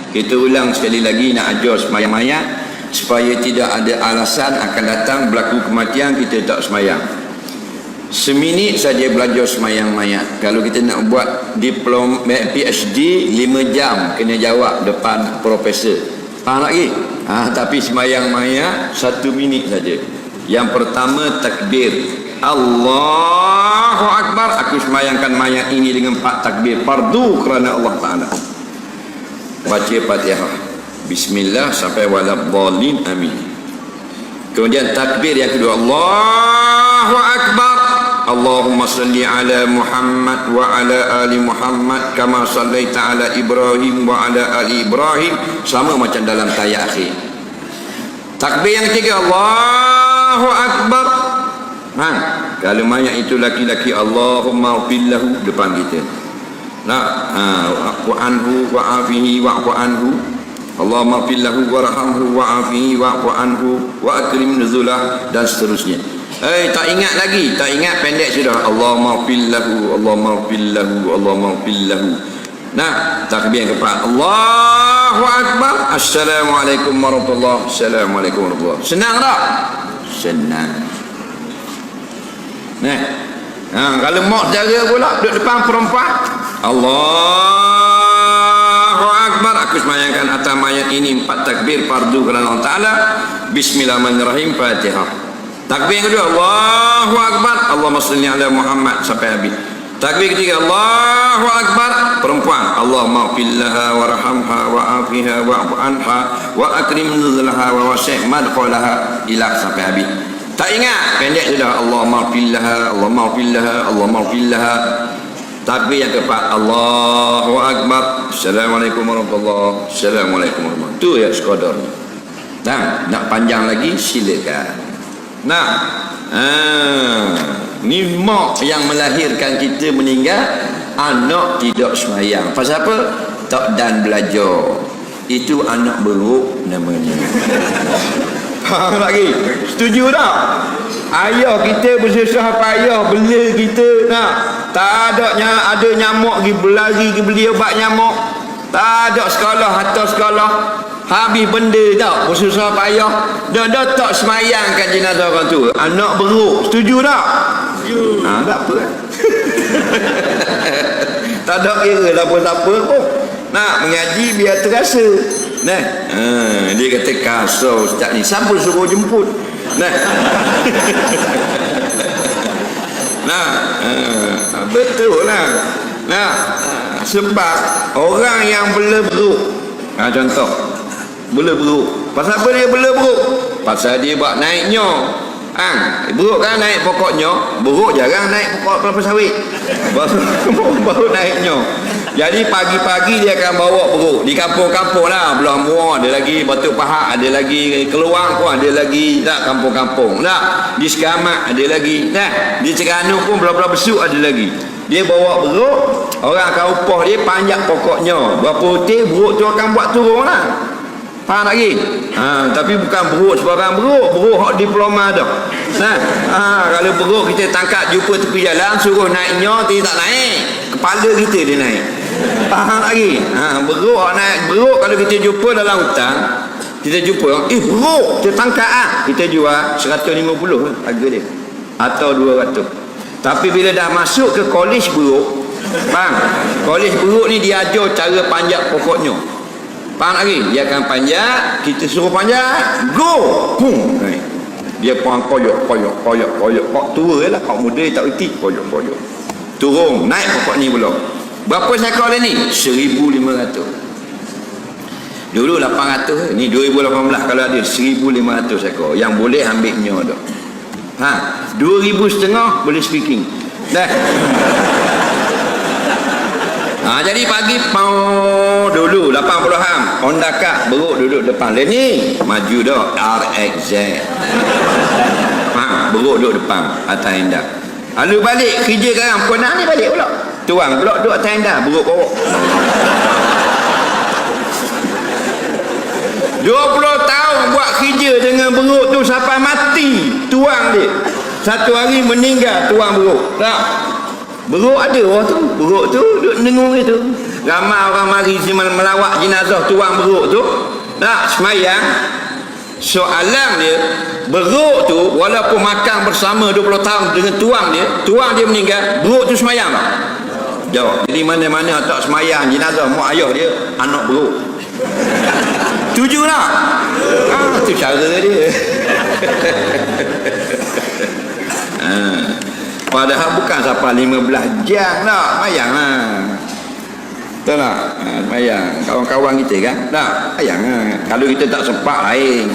Kita ulang sekali lagi nak ajar semayang mayat supaya tidak ada alasan akan datang berlaku kematian kita tak semayang. Seminit saja belajar semayang mayat. Kalau kita nak buat diploma PhD 5 jam kena jawab depan profesor. Faham lagi? Tapi semayang mayat 1 minit saja. Yang pertama takbir. Allahu Akbar. Aku semayangkan mayat ini dengan 4 takbir. Fardu kerana Allah Ta'ala. Baca Fatihah. Bismillah sampai waladdallin. Amin. Kemudian takbir yang kedua. Allahu Akbar. Allahumma salli ala Muhammad wa ala ali Muhammad kama sallaita ala Ibrahim wa ala ali Ibrahim. Sama macam dalam tayat akhir. Takbir yang ketiga. Allahu Akbar. Kalau mayat itu laki-laki, Allahumma ufillahu depan kita. Wa'fu anhu wa'afihi wa'fu anhu. Allahumma ufillahu warhamhu wa'afihi wa'fu anhu wa akrim nuzulah, dan seterusnya. Tak ingat lagi, tak ingat, pendek sudah. Allahumma ufillahu, Allahumma ufillahu, Allahumma ufillahu. Takbir yang keempat. Allahu Akbar. Assalamualaikum warahmatullahi wabarakatuh. Assalamualaikum warahmatullahi wabarakatuh. Senang tak? Senang. Kalau mak saudara pula duduk depan perempuan, Allahu Akbar. Aku semayangkan atas mayat ini 4 takbir fardu kerana Allah Ta'ala. Bismillahirrahmanirrahim. Fatihah. Takbir yang kedua. Allahu Akbar. Allahumma salli ala Muhammad sampai habis. Takbir ketiga. Allahu Akbar. Perempuan. Allahumma fillaha warhamha wa'afiha wa'fu anha wa akrim nuzulaha wa wasi' madkhalaha ila sampai habis. Tak ingat, pendek sudah. Allahumma fillaha, Allahumma fillaha, Allahumma fillaha. Takbir yang keempat. Allahu Akbar. Assalamualaikum warahmatullahi wabarakatuh. Assalamualaikum warahmatullahi wabarakatuh. Itu ya sekadar. Nak panjang lagi silakan. Ni mak yang melahirkan kita meninggal, anak tidak semayang. Pasal apa? Tak dan belajar. Itu anak beruk namanya. Lagi setuju tak? Ayah kita bersusah payah bela kita, tak ada nyamuk pergi berlari pergi beli obat nyamuk. Tak ada sekolah atau sekolah, habis benda tak bersusah payah, dah tak semayangkan jenazah orang tu. Anak beruk. Setuju tak? Setuju. Tak apa. Tak ada kira apa-apa pun. Nak mengaji biar terasa. Dia kata kasar ustaz ni, siapa suruh jemput? Betul lah. Sebab orang yang bela beruk, contoh bela beruk, pasal apa dia bela beruk? Pasal dia buat naiknya. Beruk kan naik pokoknya, beruk jarang naik pokok kelapa sawit. Baru naiknya. Jadi pagi-pagi dia akan bawa beruk di kampung-kampung lah, Belah Muar ada lagi, Batu Pahat ada lagi, Keluang pun ada lagi, kampung-kampung di Sekamat ada lagi, di Terengganu pun Belah-belah Besuk ada lagi. Dia bawa beruk, orang akan upah dia panjat pokoknya. Berapa hotel beruk tu akan buat turun lah. Faham lagi? Tapi bukan beruk sebarang beruk, beruk hak diploma dah. Kalau beruk kita tangkap jumpa tepi jalan, suruh naiknya, dia tak naik, kepala kita dia naik. Faham lagi? Beruk naik beruk, kalau kita jumpa dalam hutan, kita jumpa beruk, kita tangkap kita jual 150 harga dia atau 200. Tapi bila dah masuk ke kolej beruk, kolej beruk ni dia ajar cara panjat pokoknya. Faham lagi? Dia akan panjat, kita suruh panjat, go, pum, dia pun koyok, kok tua lah, kok muda tak reti, koyok, turun, naik pokok ni pula. Berapa seekor dia ni? 1,500. Dulu 800, ni 2018 kalau ada 1,500 ekor yang boleh ambilnya dah. 2,500 boleh speaking. Jadi pagi dulu 80-an Honda Cup beruk duduk depan. Ni maju dah RXZ. Beruk duduk depan atas hendak. Lalu balik kerja sekarang penat ni balik pula. Tuang pula duduk atas hendak beruk bawah. 20 tahun buat kerja dengan beruk tu sampai mati tuang dia. Satu hari meninggal tuang beruk. Tak? Beruk ada orang tu. Beruk tu duduk dengung itu. Ramai orang mari melawat jenazah tuang beruk tu. Nak semayang. Soalan dia, beruk tu walaupun makan bersama 20 tahun dengan tuang dia meninggal, beruk tu semayang tak? Jawab. Jadi mana-mana tak semayang jenazah mak ayah dia, anak beruk. Setuju tak? Itu cara dia. Padahal bukan sampai 15 jam lah semayang lah. Betul tak? Semayang. Kawan-kawan kita kan? Tak? Semayang lah. Kalau kita tak sempat lain.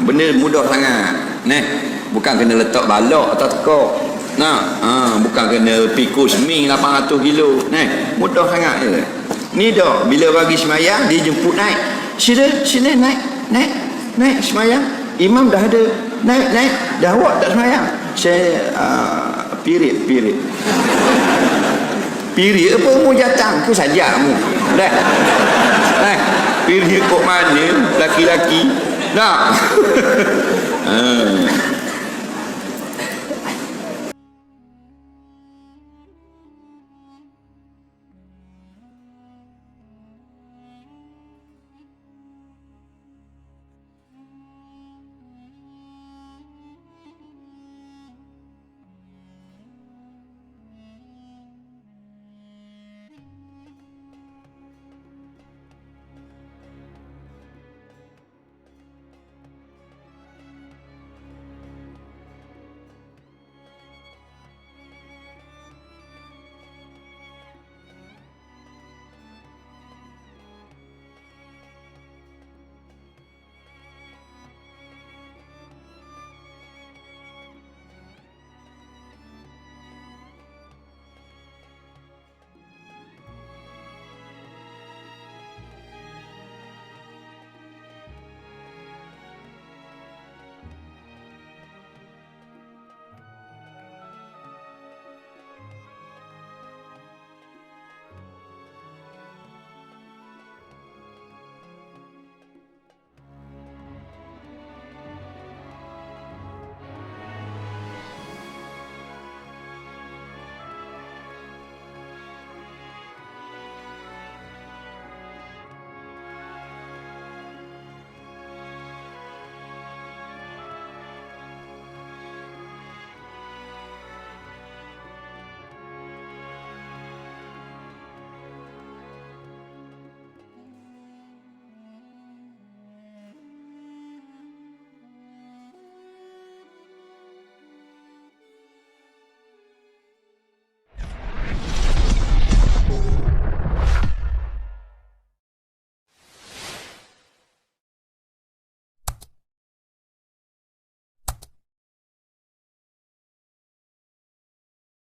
Benda mudah sangat. Bukan kena letak balok atau tekok. Bukan kena pikul seming 800 kilo. Mudah sangat je. Ni dah. Bila bagi semayang, dia jemput naik. Sila naik semayang. Imam dah ada. Naik. Dah awak tak semayang? Saya pirit apa mu jatang ke saja mu dah pirit kok mana laki-laki dah